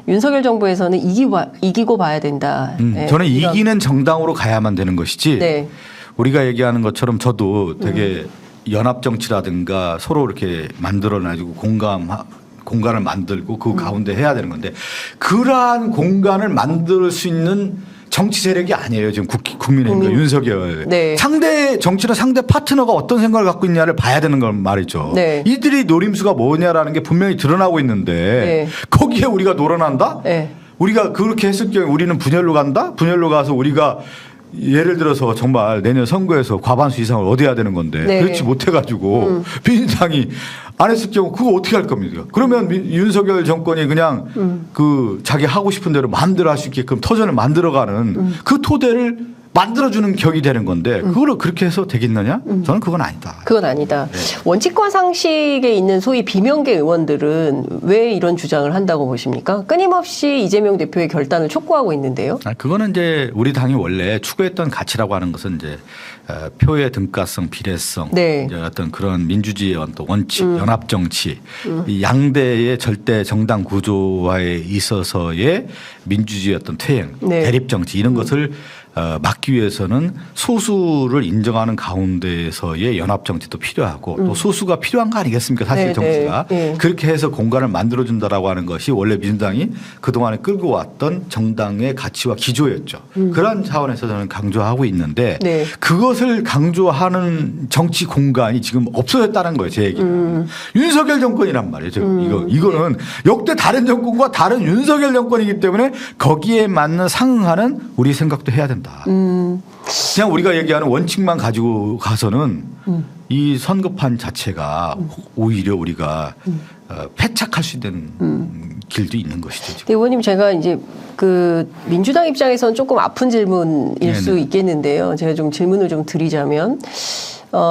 윤석열 정부에서는 이기고 봐야 된다. 네, 저는 이기는 정당으로 가야만 되는 것이지 네. 우리가 얘기하는 것처럼 저도 되게 연합 정치라든가 서로 이렇게 만들어가지고 공간을 만들고 그 가운데 해야 되는 건데 그러한 공간을 만들 수 있는 정치 세력이 아니에요. 지금 국민의힘과 윤석열. 네. 상대 정치나 상대 파트너가 어떤 생각을 갖고 있냐를 봐야 되는 건 말이죠. 네. 이들이 노림수가 뭐냐라는 게 분명히 드러나고 있는데 네. 거기에 우리가 놀아난다? 네. 우리가 그렇게 했을 경우에 우리는 분열로 간다? 분열로 가서 우리가 예를 들어서 정말 내년 선거에서 과반수 이상을 얻어야 되는 건데 네. 그렇지 못해가지고 민주당이 안 했을 경우 그거 어떻게 할 겁니까? 그러면 윤석열 정권이 그냥 그 자기 하고 싶은 대로 마음대로 할 수 있게끔 터전을 만들어가는 그 토대를 만들어주는 격이 되는 건데 그걸 그렇게 해서 되겠느냐? 저는 그건 아니다. 그건 아니다. 네. 원칙과 상식에 있는 소위 비명계 의원들은 왜 이런 주장을 한다고 보십니까? 끊임없이 이재명 대표의 결단을 촉구하고 있는데요. 그거는 이제 우리 당이 원래 추구했던 가치라고 하는 것은 이제 표의 등가성, 비례성, 네. 이제 어떤 그런 민주주의의 어떤 원칙, 연합 정치, 이 양대의 절대 정당 구조화에 있어서의 민주주의 어떤 퇴행, 네. 대립 정치 이런 것을 막기 위해서는 소수를 인정하는 가운데에서의 연합 정치도 필요하고 또 소수가 필요한 거 아니겠습니까? 사실 네, 정치가 네, 네. 그렇게 해서 공간을 만들어준다라고 하는 것이 원래 민주당이 그동안에 끌고 왔던 정당의 가치와 기조였죠. 그런 차원에서 저는 강조하고 있는데 네. 그것을 강조하는 정치 공간이 지금 없어졌다는 거예요. 제 얘기는. 윤석열 정권이란 말이죠. 이거는 역대 다른 정권과 다른 윤석열 정권이기 때문에 거기에 맞는 상응하는 우리 생각도 해야 된다. 그냥 우리가 얘기하는 원칙만 가지고 가서는 이 선거판 자체가 오히려 우리가 패착할 수 있는 길도 있는 것이죠. 지금. 네, 의원님 제가 이제 그 민주당 입장에서는 조금 아픈 질문일 네네. 수 있겠는데요. 제가 좀 질문을 좀 드리자면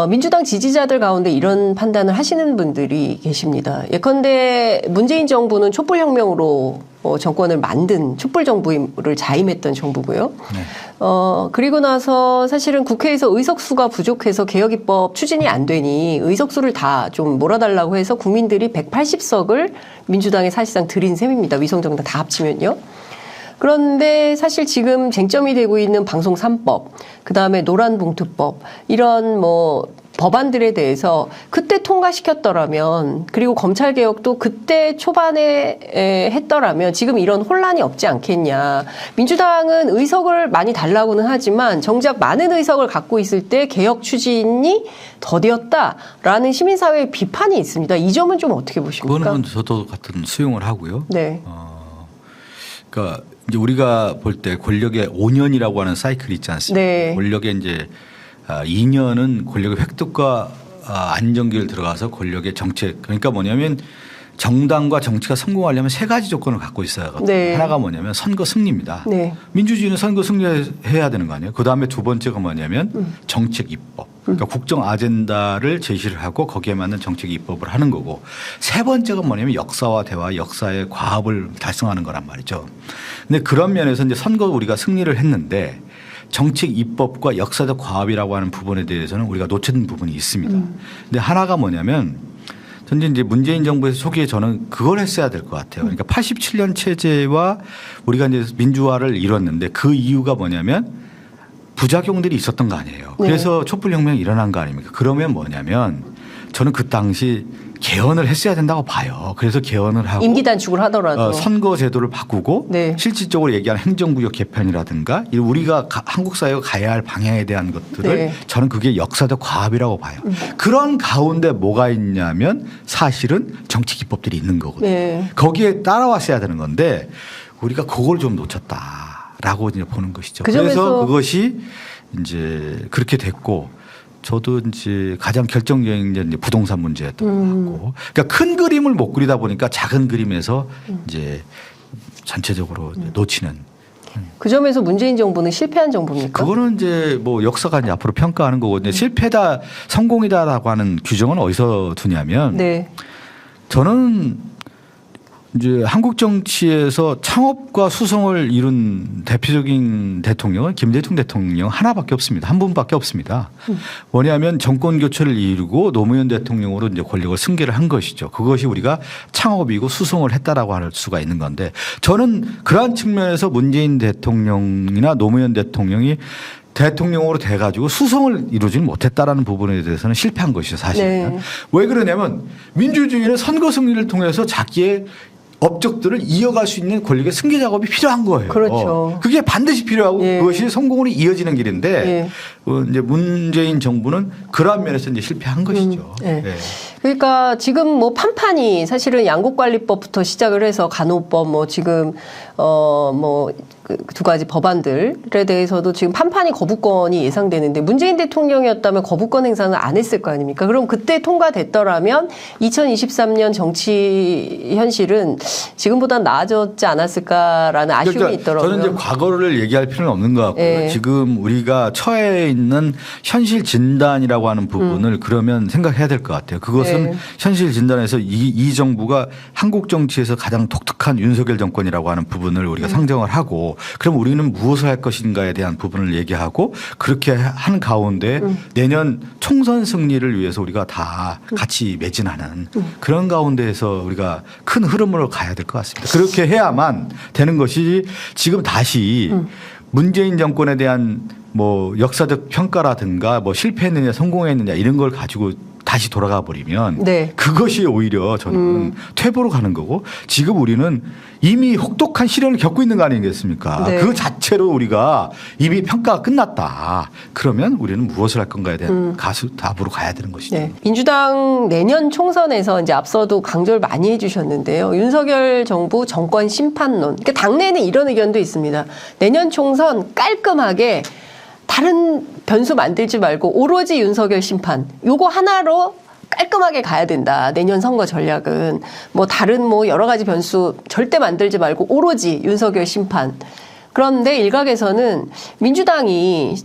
민주당 지지자들 가운데 이런 판단을 하시는 분들이 계십니다. 예컨대 문재인 정부는 촛불혁명으로 정권을 만든 촛불 정부를 자임했던 정부고요. 네. 그리고 나서 사실은 국회에서 의석수가 부족해서 개혁입법 추진이 안 되니 의석수를 다 좀 몰아달라고 해서 국민들이 180석을 민주당에 사실상 드린 셈입니다. 위성정당 다 합치면요. 그런데 사실 지금 쟁점이 되고 있는 방송 3법, 그다음에 노란봉투법 이런 뭐 법안들에 대해서 그때 통과시켰더라면 그리고 검찰개혁도 그때 초반에 했더라면 지금 이런 혼란이 없지 않겠냐. 민주당은 의석을 많이 달라고는 하지만 정작 많은 의석을 갖고 있을 때 개혁 추진이 더디었다라는 시민사회의 비판이 있습니다. 이 점은 좀 어떻게 보십니까? 그거는 저도 같은 수용을 하고요. 네. 그러니까 이제 우리가 볼 때 권력의 5년이라고 하는 사이클이 있지 않습니까? 네. 권력의 이제 2년은 권력의 획득과 안정기를 들어가서 권력의 정책 그러니까 뭐냐면 정당과 정치가 성공하려면 세 가지 조건을 갖고 있어야 하거든요. 네. 하나가 뭐냐면 선거 승리입니다. 네. 민주주의는 선거 승리해야 되는 거 아니에요. 그다음에 두 번째가 뭐냐면 정책 입법. 그러니까 국정 아젠다를 제시를 하고 거기에 맞는 정책 입법을 하는 거고 세 번째가 뭐냐면 역사와 대화, 역사의 과업을 달성하는 거란 말이죠. 근데 그런 면에서 이제 선거 우리가 승리를 했는데 정책 입법과 역사적 과업이라고 하는 부분에 대해서는 우리가 놓친 부분이 있습니다. 근데 하나가 뭐냐면 전제 이제 문재인 정부에서 초기에 저는 그걸 했어야 될 것 같아요. 그러니까 87년 체제와 우리가 이제 민주화를 이뤘는데 그 이유가 뭐냐면 부작용들이 있었던 거 아니에요. 네. 그래서 촛불혁명이 일어난 거 아닙니까? 그러면 뭐냐면 저는 그 당시 개헌을 했어야 된다고 봐요. 그래서 개헌을 하고 임기 단축을 하더라도 선거 제도를 바꾸고 네. 실질적으로 얘기하는 행정구역 개편이라든가 우리가 한국 사회가 가야 할 방향에 대한 것들을 네. 저는 그게 역사적 과업이라고 봐요. 그런 가운데 뭐가 있냐면 사실은 정치 기법들이 있는 거거든요. 네. 거기에 따라왔어야 되는 건데 우리가 그걸 좀 놓쳤다라고 이제 보는 것이죠. 그 그래서 점에서 그것이 이제 그렇게 됐고 저도 이제 가장 결정적인 게 이제 부동산 문제였던 것 같고, 그러니까 큰 그림을 못 그리다 보니까 작은 그림에서 이제 전체적으로 이제 놓치는. 그 점에서 문재인 정부는 실패한 정부입니까? 그거는 이제 뭐 역사가 이제 앞으로 평가하는 거고, 이제 실패다, 성공이다라고 하는 규정은 어디서 두냐면, 네. 저는 이제 한국 정치에서 창업과 수성을 이룬 대표적인 대통령은 김대중 대통령 하나밖에 없습니다. 한 분밖에 없습니다. 뭐냐면 정권 교체를 이루고 노무현 대통령으로 이제 권력을 승계를 한 것이죠. 그것이 우리가 창업이고 수성을 했다라고 할 수가 있는 건데 저는 그러한 측면에서 문재인 대통령이나 노무현 대통령이 대통령으로 돼가지고 수성을 이루지는 못했다라는 부분에 대해서는 실패한 것이죠, 사실은. 네. 왜 그러냐면 민주주의는 선거 승리를 통해서 자기의 업적들을 이어갈 수 있는 권력의 승계 작업이 필요한 거예요. 그렇죠. 그게 반드시 필요하고 예. 그것이 성공으로 이어지는 길인데 예. 이제 문재인 정부는 그러한 면에서 이제 실패한 것이죠. 예. 예. 그러니까 지금 뭐 판판이 사실은 양국관리법부터 시작을 해서 간호법 뭐 지금 뭐 두 가지 법안들에 대해서도 지금 판판이 거부권이 예상되는데 문재인 대통령이었다면 거부권 행사는 안 했을 거 아닙니까? 그럼 그때 통과됐더라면 2023년 정치 현실은 지금보다 나아졌지 않았을까라는 아쉬움이 그러니까 있더라고요. 저는 이제 과거를 얘기할 필요는 없는 것 같고요. 예. 지금 우리가 처해 있는 현실 진단이라고 하는 부분을 그러면 생각해야 될 것 같아요. 그것은 예. 현실 진단에서 이 정부가 한국 정치에서 가장 독특한 윤석열 정권이라고 하는 부분을 우리가 상정을 하고 그럼 우리는 무엇을 할 것인가에 대한 부분을 얘기하고 그렇게 한 가운데 내년 총선 승리를 위해서 우리가 다 같이 매진하는 그런 가운데에서 우리가 큰 흐름으로 가야 될 것 같습니다. 그렇게 해야만 되는 것이 지금 다시 문재인 정권에 대한 뭐 역사적 평가라든가 뭐 실패했느냐 성공했느냐 이런 걸 가지고 다시 돌아가 버리면 네. 그것이 오히려 저는 퇴보로 가는 거고 지금 우리는 이미 혹독한 시련을 겪고 있는 거 아니겠습니까? 네. 그 자체로 우리가 이미 평가가 끝났다. 그러면 우리는 무엇을 할 건가에 대한 답으로 가야 되는 것이죠. 네. 민주당 내년 총선에서 이제 앞서도 강조를 많이 해주셨는데요. 윤석열 정부 정권 심판론. 그러니까 당내에는 이런 의견도 있습니다. 내년 총선 깔끔하게 다른 변수 만들지 말고 오로지 윤석열 심판. 요거 하나로 깔끔하게 가야 된다. 내년 선거 전략은. 뭐 다른 뭐 여러 가지 변수 절대 만들지 말고 오로지 윤석열 심판. 그런데 일각에서는 민주당이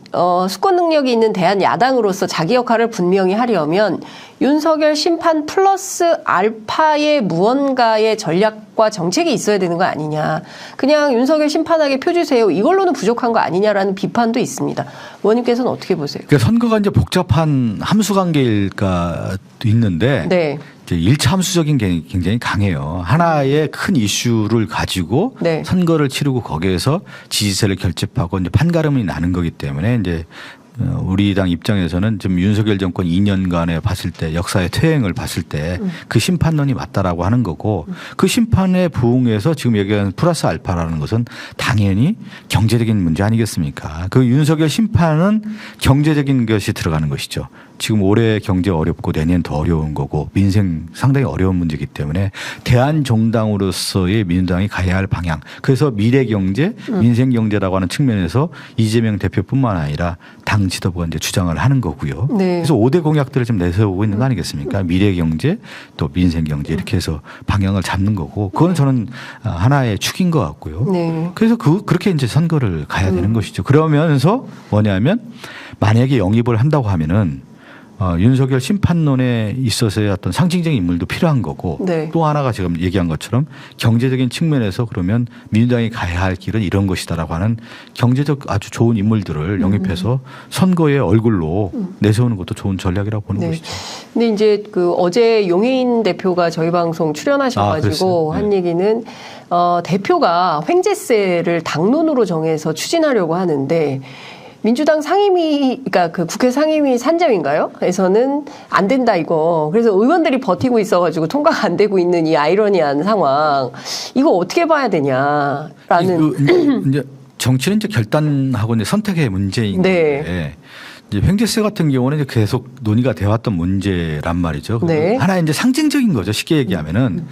수권 능력이 있는 대한 야당으로서 자기 역할을 분명히 하려면 윤석열 심판 플러스 알파의 무언가의 전략과 정책이 있어야 되는 거 아니냐. 그냥 윤석열 심판하게 표주세요. 이걸로는 부족한 거 아니냐라는 비판도 있습니다. 의원님께서는 어떻게 보세요? 그러니까 선거가 이제 복잡한 함수 관계일까 있는데 네. 이제 1차 함수적인 게 굉장히 강해요. 하나의 큰 이슈를 가지고 네. 선거를 치르고 거기에서 지지세를 결집하고 이제 판가름이 나는 거기 때문에 이제 우리 당 입장에서는 좀 윤석열 정권 2년간에 봤을 때 역사의 퇴행을 봤을 때 그 심판론이 맞다라고 하는 거고 그 심판에 부응해서 지금 얘기하는 플러스 알파라는 것은 당연히 경제적인 문제 아니겠습니까? 그 윤석열 심판은 경제적인 것이 들어가는 것이죠. 지금 올해 경제 어렵고 내년 더 어려운 거고 민생 상당히 어려운 문제이기 때문에 대한정당으로서의 민주당이 가야 할 방향. 그래서 미래경제, 민생경제라고 하는 측면에서 이재명 대표뿐만 아니라 당 지도부가 이제 주장을 하는 거고요. 네. 그래서 5대 공약들을 지금 내세우고 있는 거 아니겠습니까? 미래경제 또 민생경제 이렇게 해서 방향을 잡는 거고 그건 저는 하나의 축인 것 같고요. 네. 그래서 그렇게 이제 선거를 가야 되는 것이죠. 그러면서 뭐냐면 만약에 영입을 한다고 하면은 윤석열 심판론에 있어서의 어떤 상징적인 인물도 필요한 거고 네. 또 하나가 지금 얘기한 것처럼 경제적인 측면에서 그러면 민주당이 가야 할 길은 이런 것이다라고 하는 경제적 아주 좋은 인물들을 영입해서 선거의 얼굴로 내세우는 것도 좋은 전략이라고 보는 네. 것이죠. 근데 이제 그 어제 용해인 대표가 저희 방송 출연하셔가지고 그랬어요? 한 네. 얘기는 대표가 횡재세를 당론으로 정해서 추진하려고 하는데 민주당 상임위, 그러니까 그 국회 상임위 산점인가요? 에서는 안 된다 이거. 그래서 의원들이 버티고 있어가지고 통과가 안 되고 있는 이 아이러니한 상황. 이거 어떻게 봐야 되냐라는. 이제 정치는 이제 결단하고 이제 선택의 문제인 네. 건데 이제 횡재세 같은 경우는 이제 계속 논의가 되어왔던 문제란 말이죠. 네. 하나의 이제 상징적인 거죠. 쉽게 얘기하면은.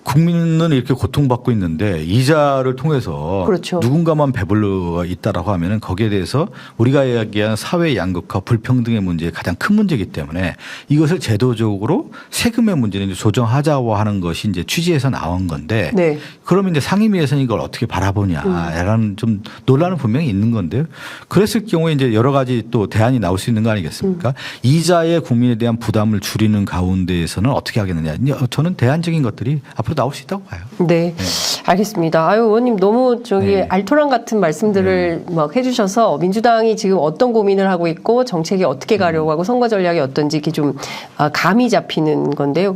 국민은 이렇게 고통받고 있는데 이자를 통해서 그렇죠. 누군가만 배불러 있다라고 하면은 거기에 대해서 우리가 이야기한 사회 양극화 불평등의 문제가 가장 큰 문제이기 때문에 이것을 제도적으로 세금의 문제는 이제 조정하자고 하는 것이 이제 취지에서 나온 건데 네. 그러면 이제 상임위에서는 이걸 어떻게 바라보냐라는 좀 논란은 분명히 있는 건데요. 그랬을 경우에 이제 여러 가지 또 대안이 나올 수 있는 거 아니겠습니까? 이자에 국민에 대한 부담을 줄이는 가운데에서는 어떻게 하겠느냐. 저는 대안적인 것들이 앞으로 앞으로 나올 수 있다고 봐요. 네. 알겠습니다. 아유, 의원님 너무 저기 네. 알토란 같은 말씀들을 막 해주셔서 민주당이 지금 어떤 고민을 하고 있고 정책이 어떻게 가려고 하고 선거 전략이 어떤지 이렇게 좀 감이 잡히는 건데요.